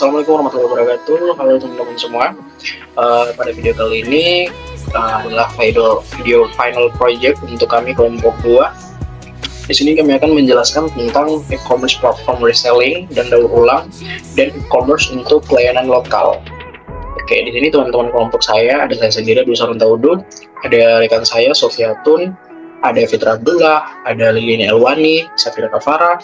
Assalamualaikum warahmatullahi wabarakatuh. Halo teman-teman semua. Pada video kali ini adalah video final project untuk kami kelompok 2. Di sini kami akan menjelaskan tentang e-commerce platform reselling dan daur ulang dan e-commerce untuk pelayanan lokal. Oke, di sini teman-teman kelompok saya ada saya sendiri, Dwi Saruntaudud, ada rekan saya Sofiatun, ada Fitra Abdullah, ada Liliana Elwani, Safira Kafara,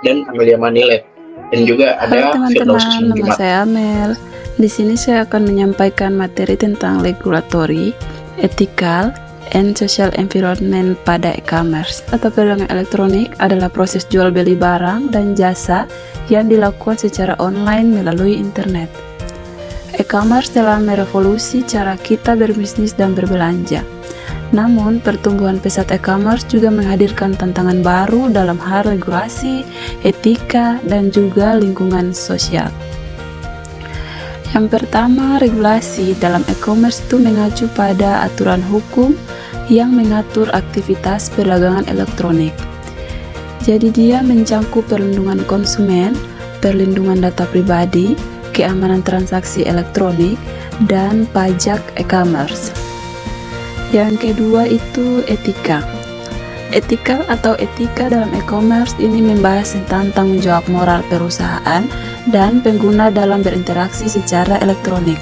dan Amelia Manilet. Dan juga ada Halo teman-teman, nama saya Amel. Di sini saya akan menyampaikan materi tentang regulatory, ethical, and social environment pada e-commerce atau perdagangan elektronik adalah proses jual beli barang dan jasa yang dilakukan secara online melalui internet. E-commerce telah merevolusi cara kita berbisnis dan berbelanja. Namun, pertumbuhan pesat e-commerce juga menghadirkan tantangan baru dalam hal regulasi, etika, dan juga lingkungan sosial. Yang pertama, regulasi dalam e-commerce itu mengacu pada aturan hukum yang mengatur aktivitas perdagangan elektronik. Jadi dia mencangkup perlindungan konsumen, perlindungan data pribadi, keamanan transaksi elektronik, dan pajak e-commerce. Yang kedua itu etika. Etika atau etika dalam e-commerce ini membahas tentang tanggung jawab moral perusahaan dan pengguna dalam berinteraksi secara elektronik.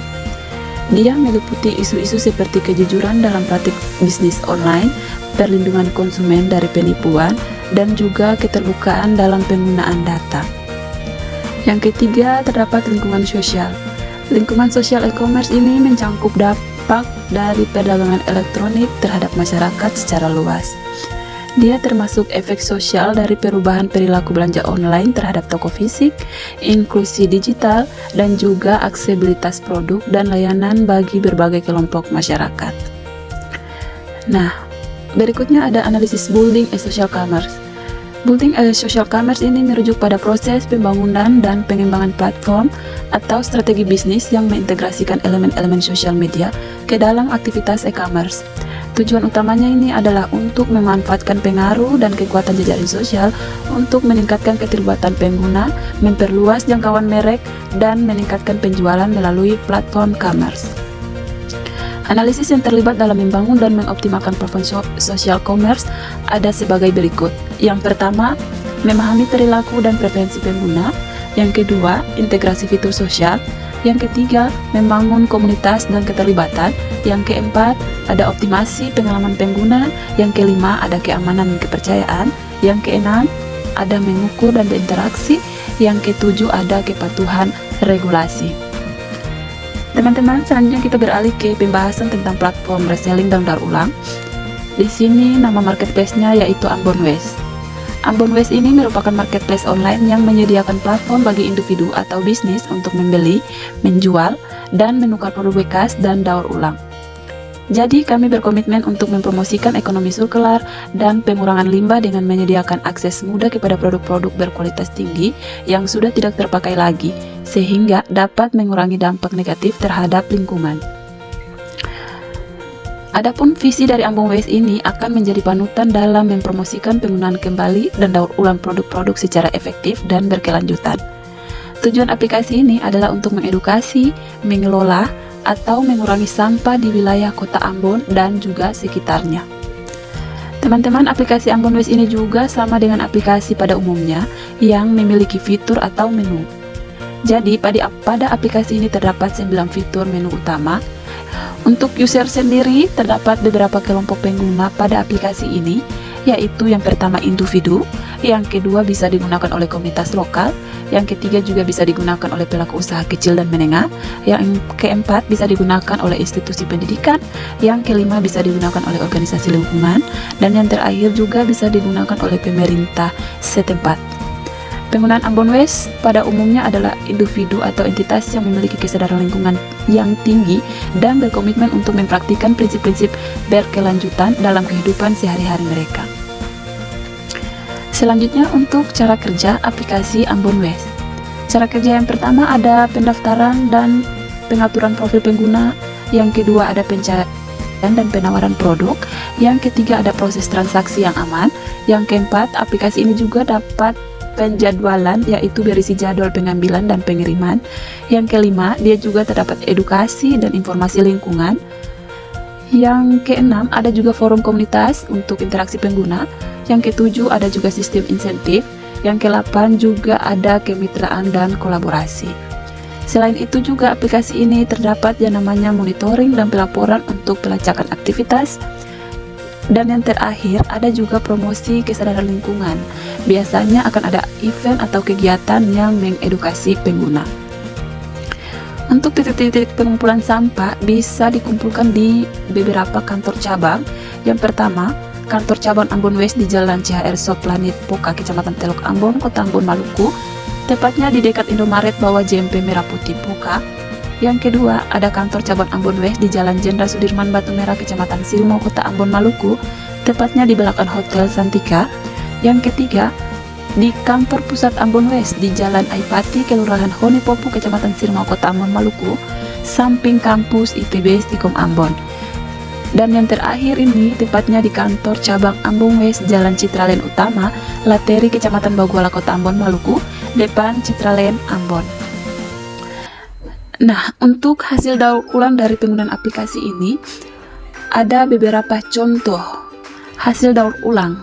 Dia meliputi isu-isu seperti kejujuran dalam praktik bisnis online, perlindungan konsumen dari penipuan, dan juga keterbukaan dalam penggunaan data. Yang ketiga terdapat lingkungan sosial. Lingkungan sosial e-commerce ini mencangkup dampak dari perdagangan elektronik terhadap masyarakat secara luas. Dia termasuk efek sosial dari perubahan perilaku belanja online terhadap toko fisik, inklusi digital, dan juga aksesibilitas produk dan layanan bagi berbagai kelompok masyarakat. Nah, berikutnya ada analisis building a social commerce. Building a social commerce ini merujuk pada proses pembangunan dan pengembangan platform atau strategi bisnis yang mengintegrasikan elemen-elemen sosial media ke dalam aktivitas e-commerce. Tujuan utamanya ini adalah untuk memanfaatkan pengaruh dan kekuatan jejaring sosial untuk meningkatkan keterlibatan pengguna, memperluas jangkauan merek, dan meningkatkan penjualan melalui platform commerce. Analisis yang terlibat dalam membangun dan mengoptimalkan platform social commerce ada sebagai berikut. Yang pertama, memahami perilaku dan preferensi pengguna. Yang kedua, integrasi fitur sosial. Yang ketiga, membangun komunitas dan keterlibatan. Yang keempat, ada optimasi pengalaman pengguna. Yang kelima, ada keamanan dan kepercayaan. Yang keenam, ada mengukur dan berinteraksi. Yang ketujuh, ada kepatuhan regulasi. Teman-teman, selanjutnya kita beralih ke pembahasan tentang platform reselling dan daur ulang. Di sini nama marketplace-nya yaitu Ambonways. Ambonways ini merupakan marketplace online yang menyediakan platform bagi individu atau bisnis untuk membeli, menjual, dan menukar produk bekas dan daur ulang. Jadi kami berkomitmen untuk mempromosikan ekonomi sirkular dan pengurangan limbah dengan menyediakan akses mudah kepada produk-produk berkualitas tinggi yang sudah tidak terpakai lagi, sehingga dapat mengurangi dampak negatif terhadap lingkungan. Adapun visi dari Ambonways ini akan menjadi panutan dalam mempromosikan penggunaan kembali dan daur ulang produk-produk secara efektif dan berkelanjutan. Tujuan aplikasi ini adalah untuk mengedukasi, mengelola, atau mengurangi sampah di wilayah kota Ambon dan juga sekitarnya. Teman-teman, aplikasi Ambonways ini juga sama dengan aplikasi pada umumnya yang memiliki fitur atau menu. Jadi pada aplikasi ini terdapat 9 fitur menu utama. Untuk user sendiri terdapat beberapa kelompok pengguna pada aplikasi ini, yaitu yang pertama individu, yang kedua bisa digunakan oleh komunitas lokal, yang ketiga juga bisa digunakan oleh pelaku usaha kecil dan menengah, yang keempat bisa digunakan oleh institusi pendidikan, yang kelima bisa digunakan oleh organisasi lingkungan, dan yang terakhir juga bisa digunakan oleh pemerintah setempat. Penggunaan Ambonways pada umumnya adalah individu atau entitas yang memiliki kesadaran lingkungan yang tinggi dan berkomitmen untuk mempraktikkan prinsip-prinsip berkelanjutan dalam kehidupan sehari-hari mereka. Selanjutnya untuk cara kerja aplikasi Ambonways. Cara kerja yang pertama ada pendaftaran dan pengaturan profil pengguna, yang kedua ada pencarian dan penawaran produk, yang ketiga ada proses transaksi yang aman, yang keempat aplikasi ini juga dapat penjadwalan, yaitu berisi jadwal pengambilan dan pengiriman. Yang kelima, dia juga terdapat edukasi dan informasi lingkungan. Yang keenam, ada juga forum komunitas untuk interaksi pengguna. Yang ketujuh, ada juga sistem insentif. Yang ke-8 juga ada kemitraan dan kolaborasi. Selain itu juga aplikasi ini terdapat yang namanya monitoring dan pelaporan untuk pelacakan aktivitas. Dan yang terakhir, ada juga promosi kesadaran lingkungan. Biasanya akan ada event atau kegiatan yang mengedukasi pengguna. Untuk titik-titik pengumpulan sampah bisa dikumpulkan di beberapa kantor cabang. Yang pertama, kantor cabang Ambon West di Jalan CHR Shop Planet Poka, Kecamatan Teluk Ambon, Kota Ambon, Maluku. Tepatnya di dekat Indomaret bawah JMP Merah Putih Poka. Yang kedua, ada kantor cabang Ambon West di Jalan Jenderal Sudirman Batu Merah, Kecamatan Silmo, Kota Ambon, Maluku. Tepatnya di belakang Hotel Santika. Yang ketiga, di kantor pusat Ambon West di Jalan Aipati, Kelurahan Honepopu, Kecamatan Sirma, Kota Ambon, Maluku, samping kampus IPB Stikom Ambon. Dan yang terakhir ini tepatnya di kantor cabang Ambon West, Jalan Citralen Utama, Lateri, Kecamatan Baguala, Kota Ambon, Maluku, depan Citralen Ambon. Nah, untuk hasil daur ulang dari penggunaan aplikasi ini, ada beberapa contoh hasil daur ulang.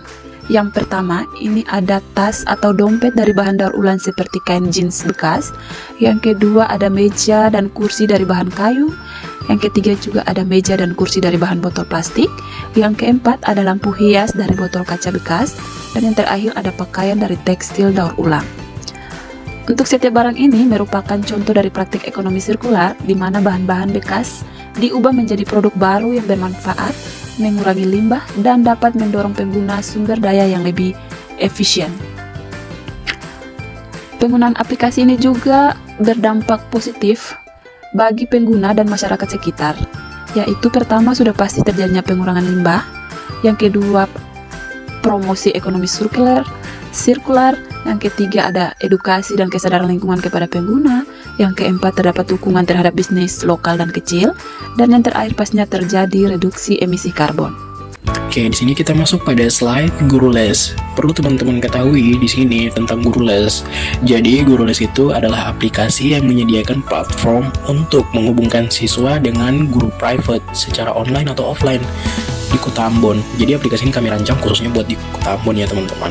Yang pertama, ini ada tas atau dompet dari bahan daur ulang seperti kain jeans bekas. Yang kedua, ada meja dan kursi dari bahan kayu. Yang ketiga juga ada meja dan kursi dari bahan botol plastik. Yang keempat, ada lampu hias dari botol kaca bekas. Dan yang terakhir, ada pakaian dari tekstil daur ulang. Untuk setiap barang ini merupakan contoh dari praktik ekonomi sirkular, di mana bahan-bahan bekas diubah menjadi produk baru yang bermanfaat, mengurangi limbah, dan dapat mendorong pengguna sumber daya yang lebih efisien. Penggunaan aplikasi ini juga berdampak positif bagi pengguna dan masyarakat sekitar, yaitu pertama sudah pasti terjadinya pengurangan limbah, yang kedua promosi ekonomi sirkular, yang ketiga ada edukasi dan kesadaran lingkungan kepada pengguna, yang keempat terdapat dukungan terhadap bisnis lokal dan kecil, dan yang terakhir pastinya terjadi reduksi emisi karbon. Oke, di sini kita masuk pada slide Guru Les. Perlu teman-teman ketahui di sini tentang Guru Les. Jadi, Guru Les itu adalah aplikasi yang menyediakan platform untuk menghubungkan siswa dengan guru private secara online atau offline di Kota Ambon. Jadi aplikasi ini kami rancang khususnya buat di Kota Ambon ya teman-teman.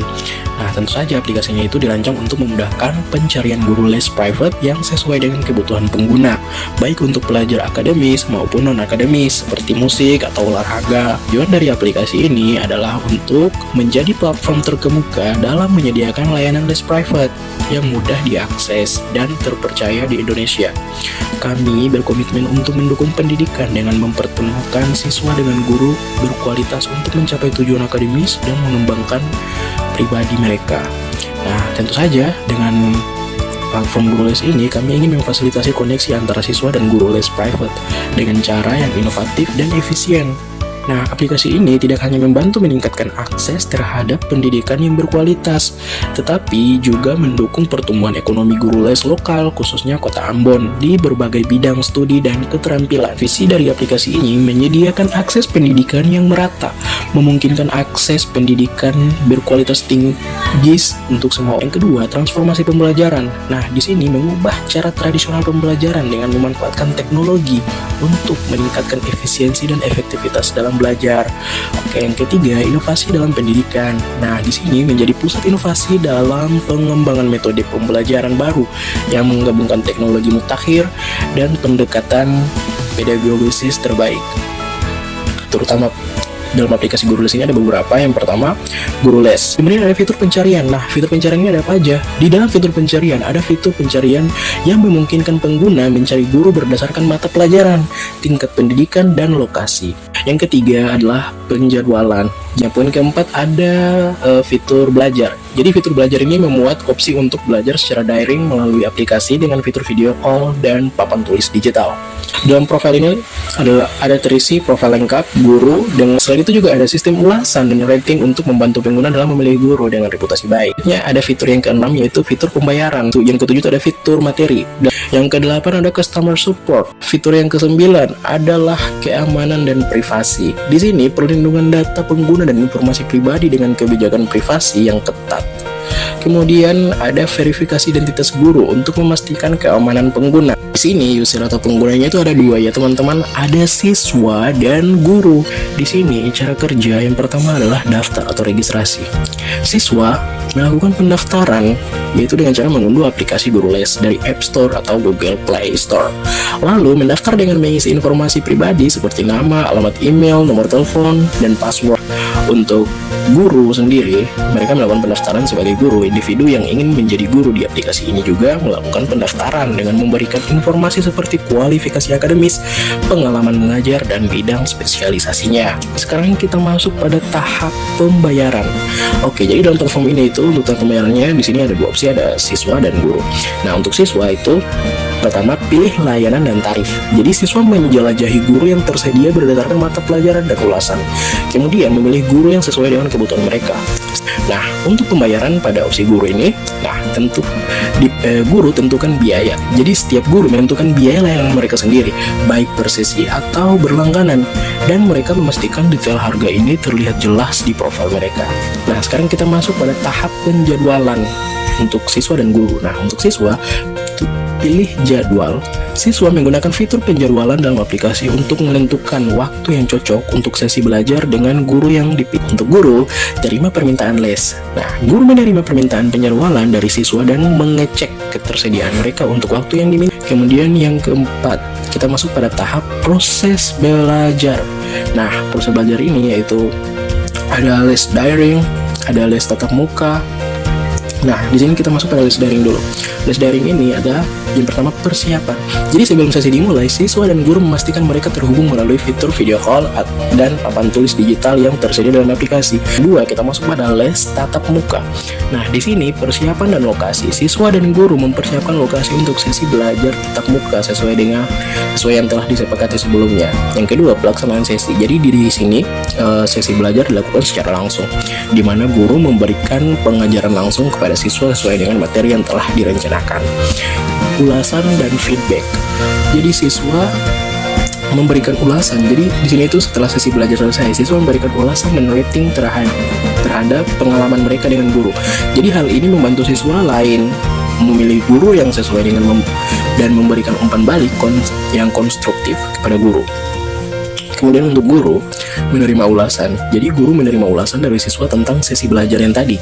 Nah, tentu saja aplikasinya itu dirancang untuk memudahkan pencarian guru les private yang sesuai dengan kebutuhan pengguna, baik untuk pelajar akademis maupun non-akademis seperti musik atau olahraga. Tujuan dari aplikasi ini adalah untuk menjadi platform terkemuka dalam menyediakan layanan les private yang mudah diakses dan terpercaya di Indonesia. Kami berkomitmen untuk mendukung pendidikan dengan mempertemukan siswa dengan guru berkualitas untuk mencapai tujuan akademis dan mengembangkan pribadi mereka. Nah, tentu saja dengan platform guru les ini kami ingin memfasilitasi koneksi antara siswa dan guru les private dengan cara yang inovatif dan efisien. Nah, aplikasi ini tidak hanya membantu meningkatkan akses terhadap pendidikan yang berkualitas, tetapi juga mendukung pertumbuhan ekonomi guru les lokal, khususnya Kota Ambon, di berbagai bidang studi dan keterampilan. Visi dari aplikasi ini menyediakan akses pendidikan yang merata, memungkinkan akses pendidikan berkualitas tinggi untuk semua. Yang kedua, transformasi pembelajaran. Nah, di sini mengubah cara tradisional pembelajaran dengan memanfaatkan teknologi untuk meningkatkan efisiensi dan efektivitas dalam belajar. Oke, yang ketiga, inovasi dalam pendidikan. Nah, di sini menjadi pusat inovasi dalam pengembangan metode pembelajaran baru yang menggabungkan teknologi mutakhir dan pendekatan pedagogis terbaik. Terutama dalam aplikasi Guru Les ini ada beberapa. Yang pertama, Guru Les. Kemudian ada fitur pencarian. Nah, fitur pencarian ini ada apa aja? Di dalam fitur pencarian, ada fitur pencarian yang memungkinkan pengguna mencari guru berdasarkan mata pelajaran, tingkat pendidikan, dan lokasi. Yang ketiga adalah penjadwalan. Yang poin keempat ada fitur belajar. Jadi fitur belajar ini memuat opsi untuk belajar secara daring melalui aplikasi dengan fitur video call dan papan tulis digital. Dalam profil ini ada terisi profil lengkap guru, dan selain itu juga ada sistem ulasan dan rating untuk membantu pengguna dalam memilih guru dengan reputasi baik. Ada fitur yang keenam yaitu fitur pembayaran. Yang ketujuh ada fitur materi. Dan yang kedelapan ada customer support. Fitur yang kesembilan adalah keamanan dan privasi. Di sini perlindungan data pengguna dan informasi pribadi dengan kebijakan privasi yang ketat. Kemudian ada verifikasi identitas guru untuk memastikan keamanan pengguna. Di sini user atau penggunanya itu ada dua ya teman-teman, ada siswa dan guru. Di sini cara kerja yang pertama adalah daftar atau registrasi. Siswa melakukan pendaftaran yaitu dengan cara mengunduh aplikasi Guru Les dari App Store atau Google Play Store. Lalu mendaftar dengan mengisi informasi pribadi seperti nama, alamat email, nomor telepon, dan password. Untuk guru sendiri, mereka melakukan pendaftaran sebagai guru. Individu yang ingin menjadi guru di aplikasi ini juga melakukan pendaftaran dengan memberikan informasi seperti kualifikasi akademis, pengalaman mengajar, dan bidang spesialisasinya. Sekarang kita masuk pada tahap pembayaran. Oke, jadi dalam platform ini itu untuk tahap pembayarannya di sini ada dua opsi, ada siswa dan guru. Nah, untuk siswa itu pertama, pilih layanan dan tarif. Jadi siswa menjelajahi guru yang tersedia berdasarkan mata pelajaran dan ulasan. Kemudian memilih guru yang sesuai dengan kebutuhan mereka. Nah, untuk pembayaran pada opsi guru ini, guru tentukan biaya. Jadi setiap guru menentukan biaya layanan mereka sendiri, baik per sesi atau berlangganan. Dan mereka memastikan detail harga ini terlihat jelas di profil mereka. Nah, sekarang kita masuk pada tahap penjadwalan untuk siswa dan guru. Nah, untuk siswa, pilih jadwal. Siswa menggunakan fitur penjadwalan dalam aplikasi untuk menentukan waktu yang cocok untuk sesi belajar dengan guru yang dipilih. Untuk guru, terima permintaan les. Nah, guru menerima permintaan penjadwalan dari siswa dan mengecek ketersediaan mereka untuk waktu yang diminta. Kemudian yang keempat, kita masuk pada tahap proses belajar. Nah, proses belajar ini yaitu ada les daring, ada les tatap muka. Nah, di sini kita masuk pada les daring dulu. Les daring ini ada yang pertama persiapan. Jadi sebelum sesi dimulai, siswa dan guru memastikan mereka terhubung melalui fitur video call dan papan tulis digital yang tersedia dalam aplikasi. Kedua, kita masuk pada les tatap muka. Nah, di sini persiapan dan lokasi. Siswa dan guru mempersiapkan lokasi untuk sesi belajar tatap muka sesuai yang telah disepakati sebelumnya. Yang kedua, pelaksanaan sesi. Jadi di sini sesi belajar dilakukan secara langsung, di mana guru memberikan pengajaran langsung kepada siswa sesuai dengan materi yang telah direncanakan. Ulasan dan feedback. Jadi siswa memberikan ulasan. Jadi di sini itu setelah sesi belajar selesai, siswa memberikan ulasan dan rating terhadap pengalaman mereka dengan guru. Jadi hal ini membantu siswa lain memilih guru yang sesuai dengan dan memberikan umpan balik yang konstruktif kepada guru. Kemudian untuk guru menerima ulasan. Jadi guru menerima ulasan dari siswa tentang sesi belajar yang tadi.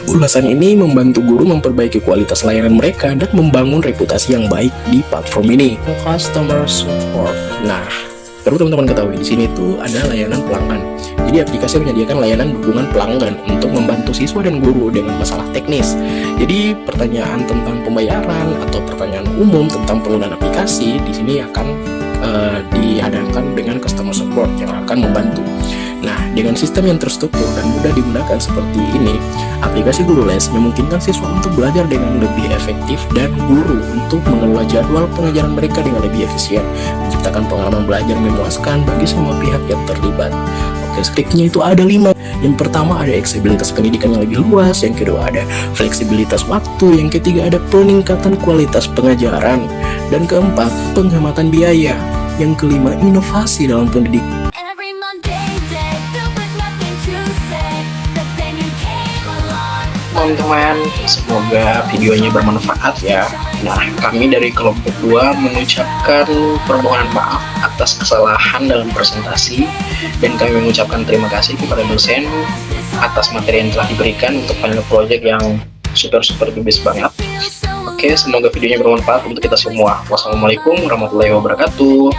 Ulasan ini membantu guru memperbaiki kualitas layanan mereka dan membangun reputasi yang baik di platform ini. Customer support. Nah, perlu teman-teman ketahui di sini tuh ada layanan pelanggan. Jadi aplikasi menyediakan layanan dukungan pelanggan untuk membantu siswa dan guru dengan masalah teknis. Jadi pertanyaan tentang pembayaran atau pertanyaan umum tentang penggunaan aplikasi di sini akan dihadapkan dengan customer support yang akan membantu. Nah, dengan sistem yang terstruktur dan mudah digunakan seperti ini, aplikasi Guru Les memungkinkan siswa untuk belajar dengan lebih efektif dan guru untuk mengelola jadwal pengajaran mereka dengan lebih efisien, menciptakan pengalaman belajar memuaskan bagi semua pihak yang terlibat. Oke, triknya itu ada 5. Yang pertama ada fleksibilitas pendidikan yang lebih luas, yang kedua ada fleksibilitas waktu, yang ketiga ada peningkatan kualitas pengajaran, dan keempat penghematan biaya, yang kelima inovasi dalam pendidikan. Teman-teman, semoga videonya bermanfaat ya. Nah, kami dari kelompok 2 mengucapkan permohonan maaf atas kesalahan dalam presentasi, dan kami mengucapkan terima kasih kepada dosen atas materi yang telah diberikan untuk final project yang super the best banget. Oke, semoga videonya bermanfaat untuk kita semua. Wassalamualaikum warahmatullahi wabarakatuh.